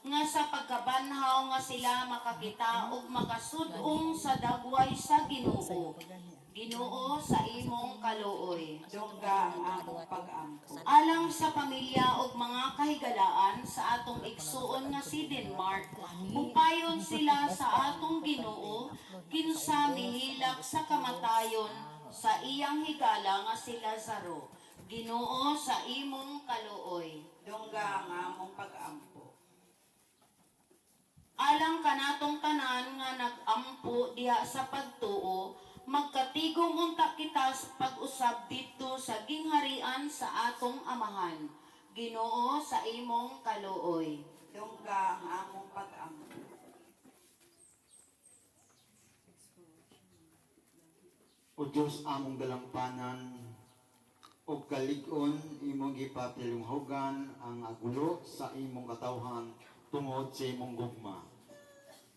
nga sa pagkabanhaw nga sila makakita ug makasud-ong sa dagway sa Ginoo. Ginoo sa imong kaluoy. Dungga ang among pag-ampo. Alang sa pamilya ug mga kahigalaan sa atong igsuon nga si Denmark, mupayon sila sa atong Ginoo kinsa mihilak sa kamatayon sa iyang higala nga si Lazaro. Ginoo sa imong kaluoy. Dungga ang among pag-ampo. Alang kanatong tanan nga nag-ampo diha sa pagtuo, magkatigong unta kita sa pag-usab dito sa gingharian sa atong amahan. Ginoo sa imong kaluoy. Dungga ang among pag-ampo. O Diyos among dalampanan, o kalig-on imong gipapilunghogan ang agulo sa imong katawhan tungod sa imong gugma.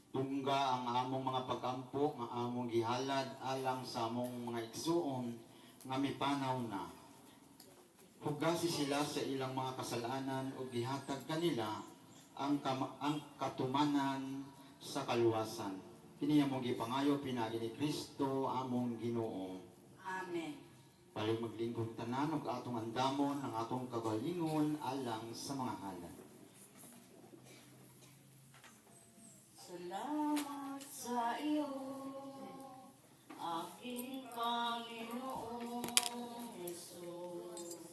Tungga ang among mga pag-ampo nga among gihalad alang sa among mga igsuon nga mipanaw na. Hugasi sila sa ilang mga kasalanan o gihatag kanila ang katumanan sa kaluwasan. Kini among gipangayo pinaagi ni Kristo among Ginoo. Amen. Paling maglingkod tanan ug atong andamon ang atong kagalingon alang sa mga halad. Salamat sa iyo, aking Panginoong Jesus.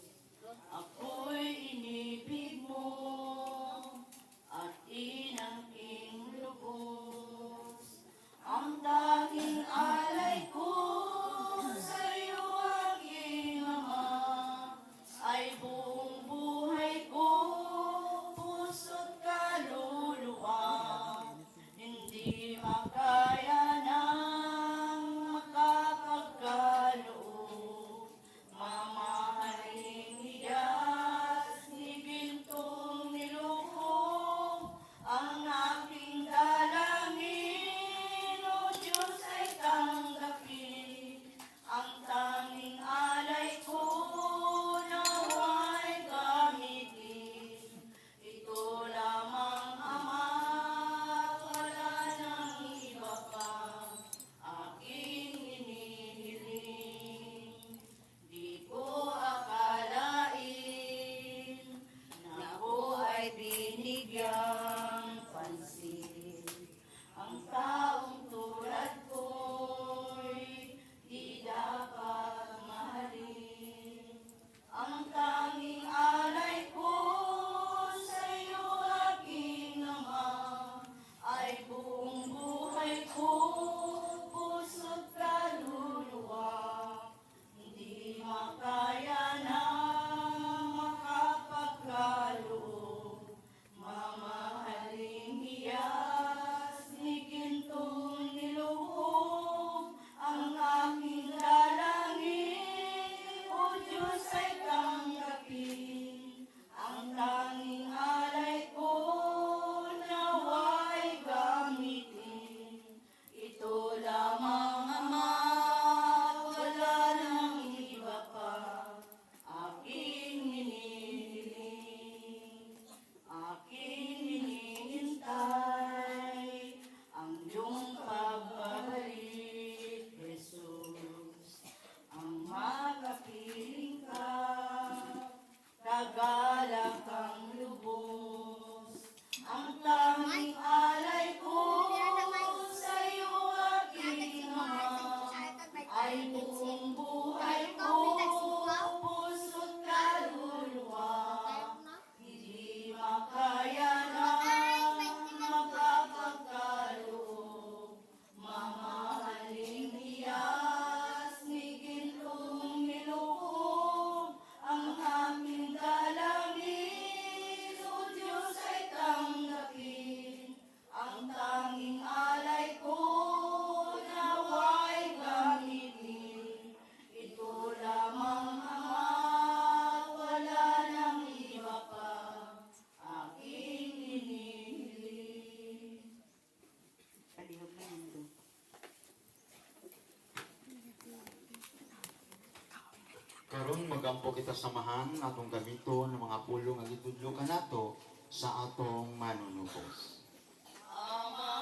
Ako'y inibig mo at inangking lubos. Ang tanging alay ko sa iyo, aking Ama, ay buong buhay ko, puso't kaluluwa. Hindi makaya ng makapagkaloob. Mamahaling hiyas ni gintong niluhog. Ang aking dalangin, O Diyos, ay tanggapin. Ang tanging alay ko nawa'y gamitin. Ito lamang, Ama, wala nang iba pa. Aking hinihiling. Di ko akalain na ako ay binigyang pansin. Ang taong tulad ko'y di dapat mahalin. Ang tanging alay ko sa iyo, aking Ama, ay buong buhay ko, puso't kaluluwa. Hindi makaya na makapagkaloob. Mamahaling hiyas ni gintong niluhog. Ang aking dalangin, O Diyos, ay tanggapin. Ang tanging alay ko nawa'y gamitin. Ito lamang, Ama, wala nang iba pa. Aking hinihiling, aking hinihintay, ang iyong pagbabalik, Jesus. Ang makapiling ka, kagalang kang lubos. Ang tanging alay ko sa iyo, aking Ama, ay buong buhay ko, puso't kaluluwa. Hindi makaya na makapagkaloob. Mamahaling hiyas ni gintong niluhog. Ang aming dalangin, O Diyos, ay tanggapin. Ang tanging alay ko nawa'y gamitin. Ito lamang, Ama, wala nang iba pa. Aking hinihiling. Palihog na mundo. Karon magampo kita samahan atong gamiton ng mga pulong nga gitudlo kanato sa atong manunubo.